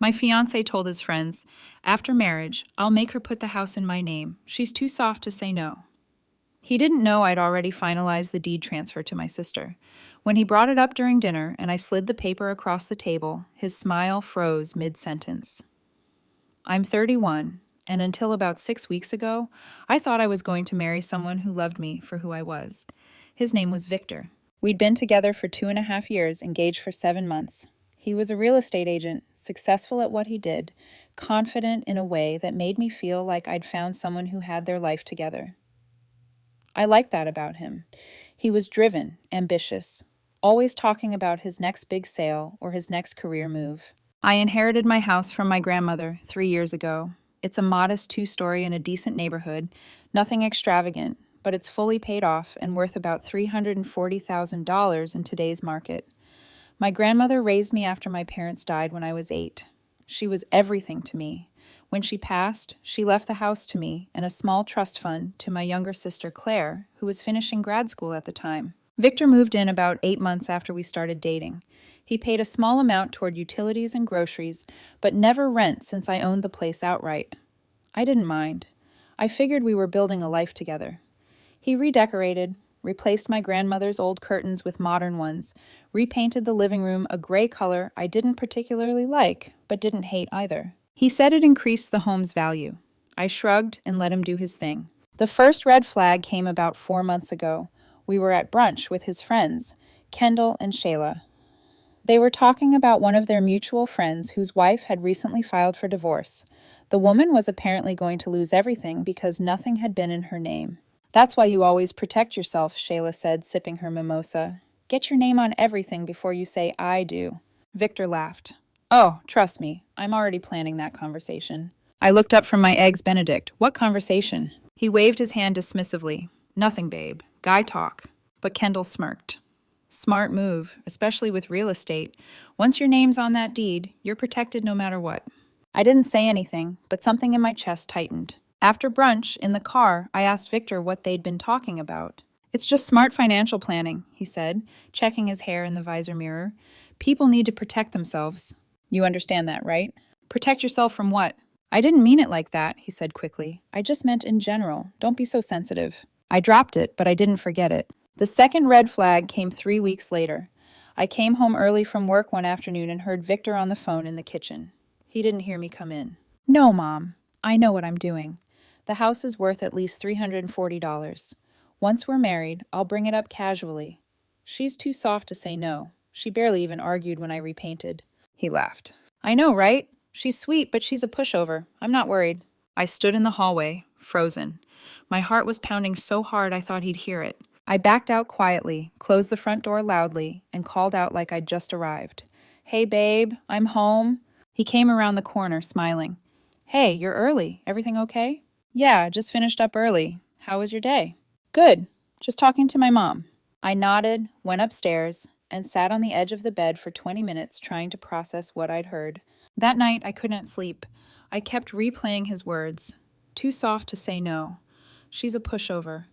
My fiancé told his friends, "After marriage, I'll make her put the house in my name. She's too soft to say no." He didn't know I'd already finalized the deed transfer to my sister. When he brought it up during dinner and I slid the paper across the table, his smile froze mid-sentence. I'm 31, and until about 6 weeks ago, I thought I was going to marry someone who loved me for who I was. His name was Victor. We'd been together for 2.5 years, engaged for 7 months. He was a real estate agent, successful at what he did, confident in a way that made me feel like I'd found someone who had their life together. I liked that about him. He was driven, ambitious, always talking about his next big sale or his next career move. I inherited my house from my grandmother 3 years ago. It's a modest 2-story in a decent neighborhood, nothing extravagant, but it's fully paid off and worth about $340,000 in today's market. My grandmother raised me after my parents died when I was 8. She was everything to me. When she passed, she left the house to me and a small trust fund to my younger sister Claire, who was finishing grad school at the time. Victor moved in about 8 months after we started dating. He paid a small amount toward utilities and groceries, but never rent since I owned the place outright. I didn't mind. I figured we were building a life together. He redecorated, replaced my grandmother's old curtains with modern ones, repainted the living room a gray color I didn't particularly like, but didn't hate either. He said it increased the home's value. I shrugged and let him do his thing. The first red flag came about 4 months ago. We were at brunch with his friends, Kendall and Shayla. They were talking about one of their mutual friends whose wife had recently filed for divorce. The woman was apparently going to lose everything because nothing had been in her name. "That's why you always protect yourself," Shayla said, sipping her mimosa. "Get your name on everything before you say I do." Victor laughed. "Oh, trust me, I'm already planning that conversation." I looked up from my eggs Benedict. "What conversation?" He waved his hand dismissively. "Nothing, babe. Guy talk." But Kendall smirked. "Smart move, especially with real estate. Once your name's on that deed, you're protected no matter what." I didn't say anything, but something in my chest tightened. After brunch, in the car, I asked Victor what they'd been talking about. "It's just smart financial planning," he said, checking his hair in the visor mirror. "People need to protect themselves." "You understand that, right?" "Protect yourself from what?" "I didn't mean it like that," he said quickly. "I just meant in general. Don't be so sensitive." I dropped it, but I didn't forget it. The second red flag came 3 weeks later. I came home early from work one afternoon and heard Victor on the phone in the kitchen. He didn't hear me come in. "No, Mom. I know what I'm doing. The house is worth at least $340. Once we're married, I'll bring it up casually. She's too soft to say no. She barely even argued when I repainted." He laughed. "I know, right? She's sweet, but she's a pushover. I'm not worried." I stood in the hallway, frozen. My heart was pounding so hard I thought he'd hear it. I backed out quietly, closed the front door loudly, and called out like I'd just arrived. "Hey, babe, I'm home." He came around the corner, smiling. "Hey, you're early. Everything okay?" "Yeah, just finished up early. How was your day?" "Good. Just talking to my mom." I nodded, went upstairs, and sat on the edge of the bed for 20 minutes trying to process what I'd heard. That night, I couldn't sleep. I kept replaying his words. Too soft to say no. She's a pushover.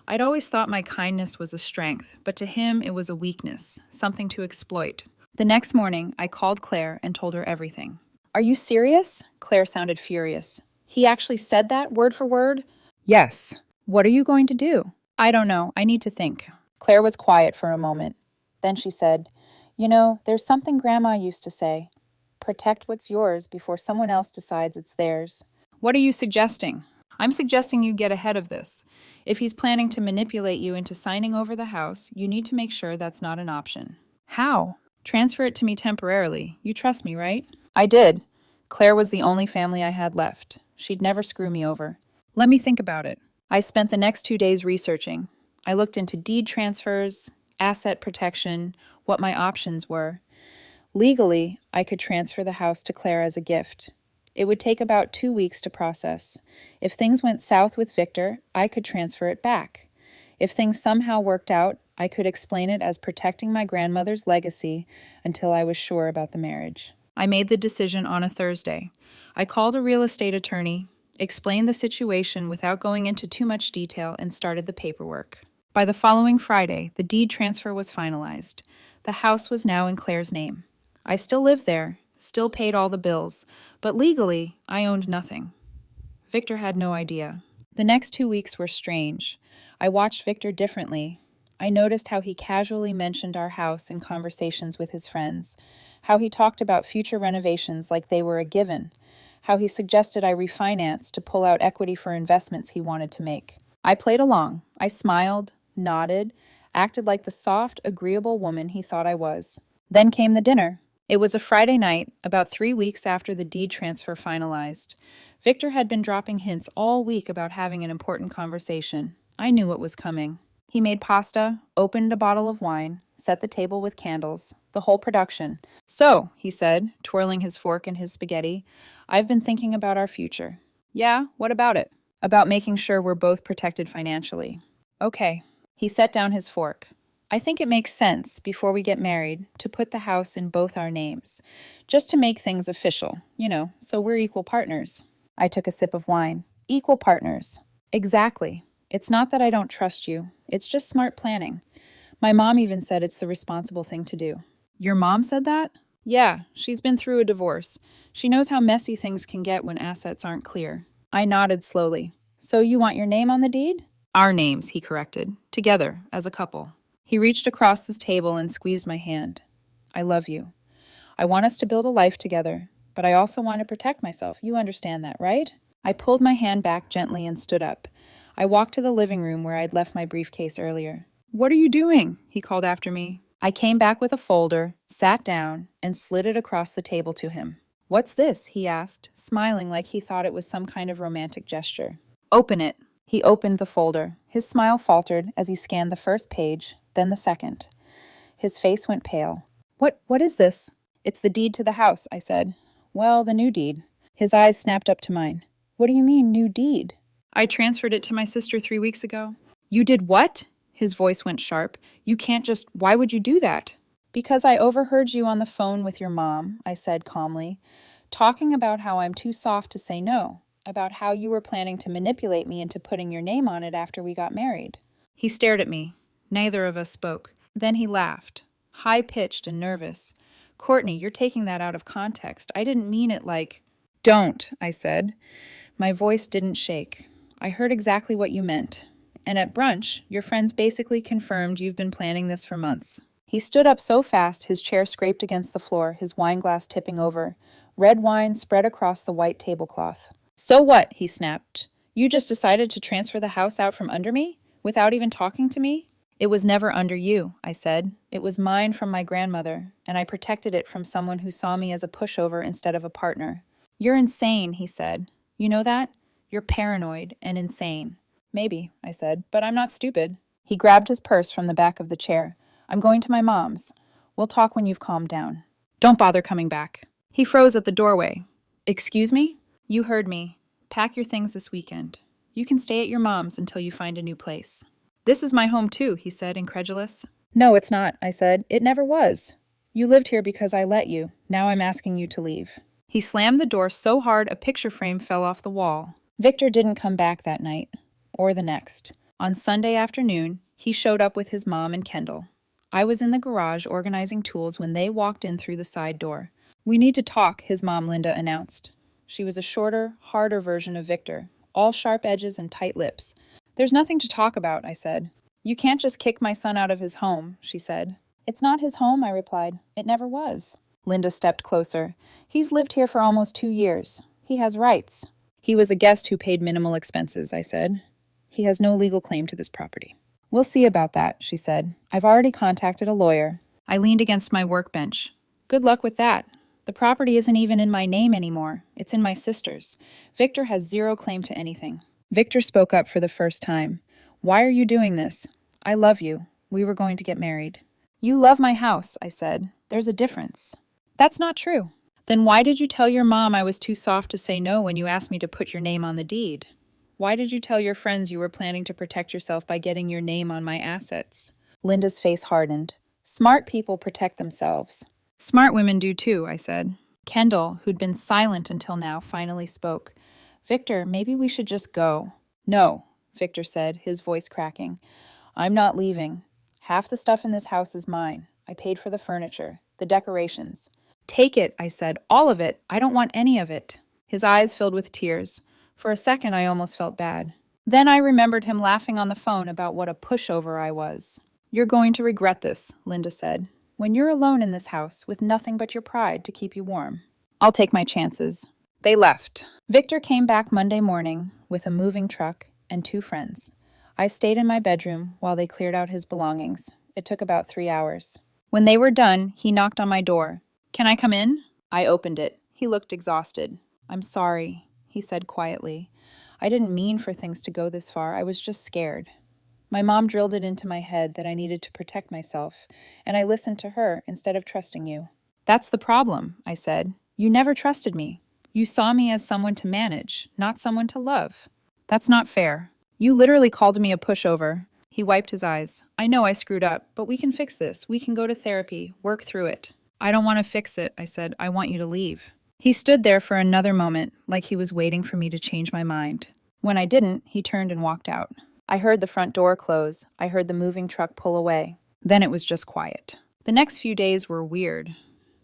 I'd always thought my kindness was a strength, but to him it was a weakness, something to exploit. The next morning, I called Claire and told her everything. "Are you serious?" Claire sounded furious. "He actually said that, word for word?" "Yes." "What are you going to do?" "I don't know. I need to think." Claire was quiet for a moment. Then she said, "You know, there's something Grandma used to say. Protect what's yours before someone else decides it's theirs." "What are you suggesting?" "I'm suggesting you get ahead of this. If he's planning to manipulate you into signing over the house, you need to make sure that's not an option." "How?" "Transfer it to me temporarily. You trust me, right?" I did. Claire was the only family I had left. She'd never screw me over. "Let me think about it." I spent the next 2 days researching. I looked into deed transfers, asset protection, what my options were. Legally, I could transfer the house to Claire as a gift. It would take about 2 weeks to process. If things went south with Victor, I could transfer it back. If things somehow worked out, I could explain it as protecting my grandmother's legacy until I was sure about the marriage. I made the decision on a Thursday. I called a real estate attorney, explained the situation without going into too much detail, and started the paperwork. By the following Friday, the deed transfer was finalized. The house was now in Claire's name. I still lived there, still paid all the bills, but legally, I owned nothing. Victor had no idea. The next 2 weeks were strange. I watched Victor differently. I noticed how he casually mentioned our house in conversations with his friends, how he talked about future renovations like they were a given, how he suggested I refinance to pull out equity for investments he wanted to make. I played along. I smiled, nodded, acted like the soft, agreeable woman he thought I was. Then came the dinner. It was a Friday night, about 3 weeks after the deed transfer finalized. Victor had been dropping hints all week about having an important conversation. I knew what was coming. He made pasta, opened a bottle of wine, set the table with candles, the whole production. "So," he said, twirling his fork in his spaghetti, "I've been thinking about our future." "Yeah, what about it?" "About making sure we're both protected financially." "Okay." He set down his fork. "I think it makes sense, before we get married, to put the house in both our names, just to make things official, so we're equal partners." I took a sip of wine. "Equal partners." "Exactly. It's not that I don't trust you. It's just smart planning. My mom even said it's the responsible thing to do." "Your mom said that?" "Yeah, she's been through a divorce. She knows how messy things can get when assets aren't clear." I nodded slowly. "So you want your name on the deed?" "Our names," he corrected. "Together, as a couple." He reached across this table and squeezed my hand. "I love you. I want us to build a life together, but I also want to protect myself. You understand that, right?" I pulled my hand back gently and stood up. I walked to the living room where I'd left my briefcase earlier. "What are you doing?" he called after me. I came back with a folder, sat down, and slid it across the table to him. "What's this?" he asked, smiling like he thought it was some kind of romantic gesture. "Open it." He opened the folder. His smile faltered as he scanned the first page, then the second. His face went pale. What is this?" "It's the deed to the house," I said. "Well, the new deed." His eyes snapped up to mine. "What do you mean, new deed?" "I transferred it to my sister 3 weeks ago." "You did what?" His voice went sharp. Why would you do that?" "Because I overheard you on the phone with your mom," I said calmly, "talking about how I'm too soft to say no, about how you were planning to manipulate me into putting your name on it after we got married." He stared at me. Neither of us spoke. Then he laughed, high-pitched and nervous. "Courtney, you're taking that out of context. I didn't mean it like—" "Don't," I said. My voice didn't shake. "I heard exactly what you meant. And at brunch, your friends basically confirmed you've been planning this for months." He stood up so fast his chair scraped against the floor, his wineglass tipping over. Red wine spread across the white tablecloth. "So what?" he snapped. "You just decided to transfer the house out from under me? Without even talking to me?" "It was never under you," I said. "It was mine from my grandmother, and I protected it from someone who saw me as a pushover instead of a partner." "You're insane," he said. "You know that? You're paranoid and insane." "Maybe," I said, "but I'm not stupid." He grabbed his purse from the back of the chair. "I'm going to my mom's. We'll talk when you've calmed down. Don't bother coming back." He froze at the doorway. "Excuse me?" "You heard me. Pack your things this weekend. You can stay at your mom's until you find a new place." "This is my home too," he said, incredulous. "No, it's not," I said. "It never was. You lived here because I let you. Now I'm asking you to leave." He slammed the door so hard a picture frame fell off the wall. Victor didn't come back that night, or the next. On Sunday afternoon, he showed up with his mom and Kendall. I was in the garage organizing tools when they walked in through the side door. "We need to talk," his mom, Linda, announced. She was a shorter, harder version of Victor, all sharp edges and tight lips. "There's nothing to talk about," I said. "You can't just kick my son out of his home," she said. "It's not his home," I replied. "It never was." Linda stepped closer. "He's lived here for almost 2 years. He has rights." "He was a guest who paid minimal expenses," I said. "He has no legal claim to this property." "We'll see about that," she said. "I've already contacted a lawyer." I leaned against my workbench. "Good luck with that. The property isn't even in my name anymore. It's in my sister's. Victor has zero claim to anything." Victor spoke up for the first time. "Why are you doing this? I love you. We were going to get married." "You love my house," I said. "There's a difference." "That's not true." "Then why did you tell your mom I was too soft to say no when you asked me to put your name on the deed? Why did you tell your friends you were planning to protect yourself by getting your name on my assets?" Linda's face hardened. "Smart people protect themselves." "Smart women do too," I said. Kendall, who'd been silent until now, finally spoke. "Victor, maybe we should just go." "No," Victor said, his voice cracking. "I'm not leaving. Half the stuff in this house is mine. I paid for the furniture, the decorations. Take it, I said. All of it. I don't want any of it. His eyes filled with tears. For a second, I almost felt bad. Then I remembered him laughing on the phone about what a pushover I was. You're going to regret this, Linda said, when you're alone in this house with nothing but your pride to keep you warm. I'll take my chances. They left. Victor came back Monday morning with a moving truck and 2 friends. I stayed in my bedroom while they cleared out his belongings. It took about 3 hours. When they were done, he knocked on my door. Can I come in? I opened it. He looked exhausted. I'm sorry, he said quietly. I didn't mean for things to go this far. I was just scared. My mom drilled it into my head that I needed to protect myself, and I listened to her instead of trusting you. That's the problem, I said. You never trusted me. You saw me as someone to manage, not someone to love. That's not fair. You literally called me a pushover. He wiped his eyes. I know I screwed up, but we can fix this. We can go to therapy, work through it. I don't want to fix it, I said. I want you to leave. He stood there for another moment, like he was waiting for me to change my mind. When I didn't, he turned and walked out. I heard the front door close. I heard the moving truck pull away. Then it was just quiet. The next few days were weird.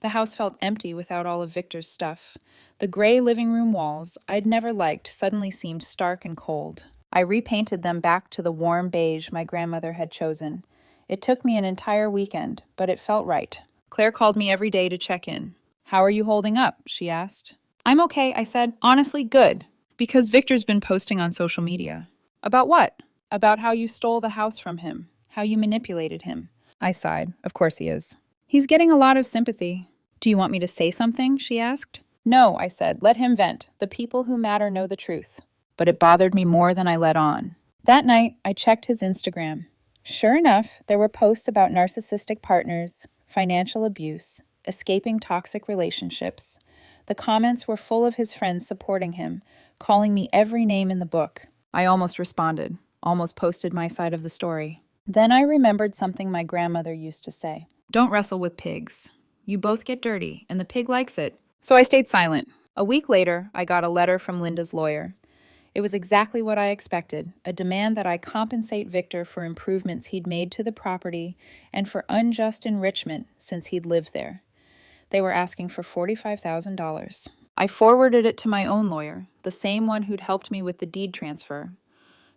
The house felt empty without all of Victor's stuff. The gray living room walls I'd never liked suddenly seemed stark and cold. I repainted them back to the warm beige my grandmother had chosen. It took me an entire weekend, but it felt right. Claire called me every day to check in. How are you holding up? She asked. I'm okay, I said. Honestly, good. Because Victor's been posting on social media. About what? About how you stole the house from him. How you manipulated him. I sighed. Of course he is. He's getting a lot of sympathy. Do you want me to say something? She asked. No, I said. Let him vent. The people who matter know the truth. But it bothered me more than I let on. That night, I checked his Instagram. Sure enough, there were posts about narcissistic partners, financial abuse, escaping toxic relationships. The comments were full of his friends supporting him, calling me every name in the book. I almost responded, almost posted my side of the story. Then I remembered something my grandmother used to say. Don't wrestle with pigs. You both get dirty, and the pig likes it. So I stayed silent. A week later, I got a letter from Linda's lawyer. It was exactly what I expected, a demand that I compensate Victor for improvements he'd made to the property and for unjust enrichment since he'd lived there. They were asking for $45,000. I forwarded it to my own lawyer, the same one who'd helped me with the deed transfer.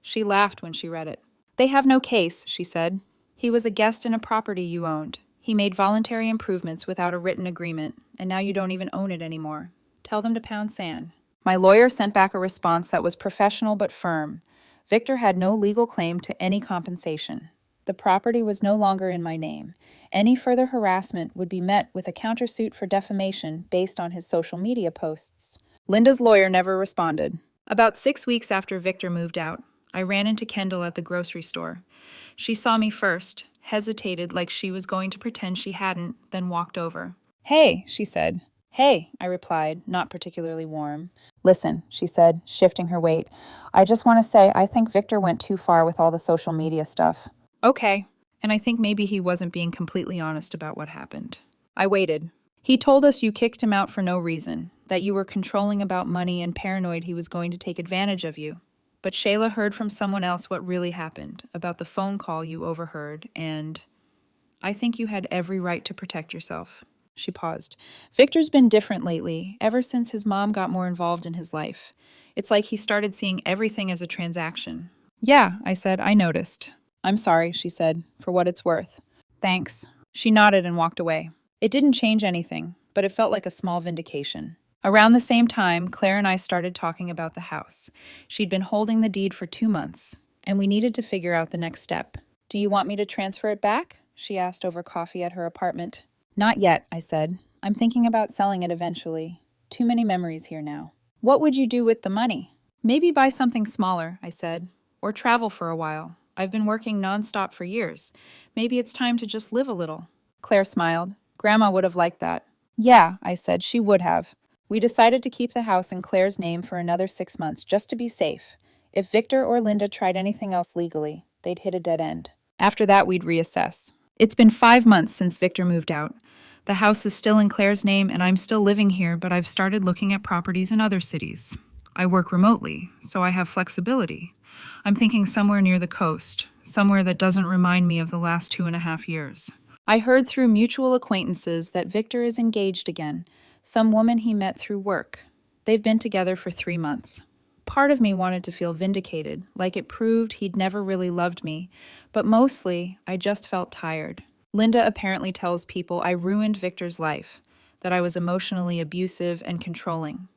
She laughed when she read it. They have no case, she said. He was a guest in a property you owned. He made voluntary improvements without a written agreement, and now you don't even own it anymore. Tell them to pound sand. My lawyer sent back a response that was professional but firm. Victor had no legal claim to any compensation. The property was no longer in my name. Any further harassment would be met with a countersuit for defamation based on his social media posts. Linda's lawyer never responded. About 6 weeks after Victor moved out, I ran into Kendall at the grocery store. She saw me first, hesitated like she was going to pretend she hadn't, then walked over. Hey, she said. Hey, I replied, not particularly warm. Listen, she said, shifting her weight. I just want to say I think Victor went too far with all the social media stuff. Okay. And I think maybe he wasn't being completely honest about what happened. I waited. He told us you kicked him out for no reason, that you were controlling about money and paranoid he was going to take advantage of you. But Shayla heard from someone else what really happened, about the phone call you overheard, and I think you had every right to protect yourself. She paused. Victor's been different lately, ever since his mom got more involved in his life. It's like he started seeing everything as a transaction. Yeah, I said, I noticed. I'm sorry, she said, for what it's worth. Thanks. She nodded and walked away. It didn't change anything, but it felt like a small vindication. Around the same time, Claire and I started talking about the house. She'd been holding the deed for 2 months, and we needed to figure out the next step. Do you want me to transfer it back? She asked over coffee at her apartment. Not yet, I said. I'm thinking about selling it eventually. Too many memories here now. What would you do with the money? Maybe buy something smaller, I said, or travel for a while. I've been working nonstop for years. Maybe it's time to just live a little. Claire smiled. Grandma would have liked that. Yeah, I said, she would have. We decided to keep the house in Claire's name for another 6 months, just to be safe. If Victor or Linda tried anything else legally, they'd hit a dead end. After that, we'd reassess. It's been 5 months since Victor moved out. The house is still in Claire's name, and I'm still living here, but I've started looking at properties in other cities. I work remotely, so I have flexibility. I'm thinking somewhere near the coast, somewhere that doesn't remind me of the last 2.5 years. I heard through mutual acquaintances that Victor is engaged again, some woman he met through work. They've been together for 3 months. Part of me wanted to feel vindicated, like it proved he'd never really loved me, but mostly I just felt tired. Linda apparently tells people I ruined Victor's life, that I was emotionally abusive and controlling.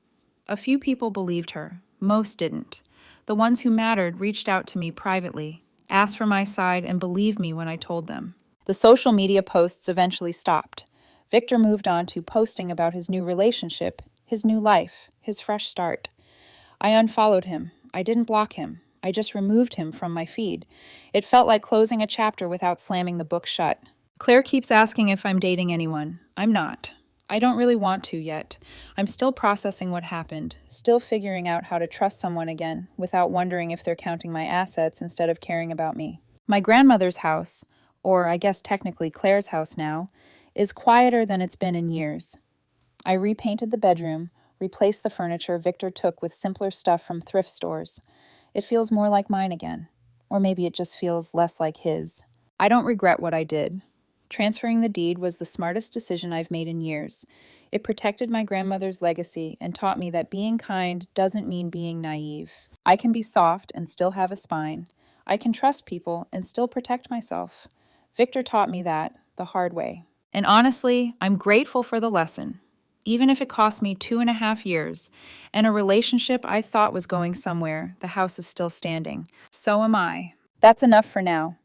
A few people believed her, most didn't. The ones who mattered reached out to me privately, asked for my side, and believed me when I told them. The social media posts eventually stopped. Victor moved on to posting about his new relationship, his new life, his fresh start. I unfollowed him. I didn't block him. I just removed him from my feed. It felt like closing a chapter without slamming the book shut. Claire keeps asking if I'm dating anyone. I'm not. I don't really want to yet. I'm still processing what happened, still figuring out how to trust someone again without wondering if they're counting my assets instead of caring about me. My grandmother's house, or I guess technically Claire's house now, is quieter than it's been in years. I repainted the bedroom, replaced the furniture Victor took with simpler stuff from thrift stores. It feels more like mine again. Or maybe it just feels less like his. I don't regret what I did. Transferring the deed was the smartest decision I've made in years. It protected my grandmother's legacy and taught me that being kind doesn't mean being naive. I can be soft and still have a spine. I can trust people and still protect myself. Victor taught me that the hard way. And honestly, I'm grateful for the lesson. Even if it cost me 2.5 years, and a relationship I thought was going somewhere, the house is still standing. So am I. That's enough for now.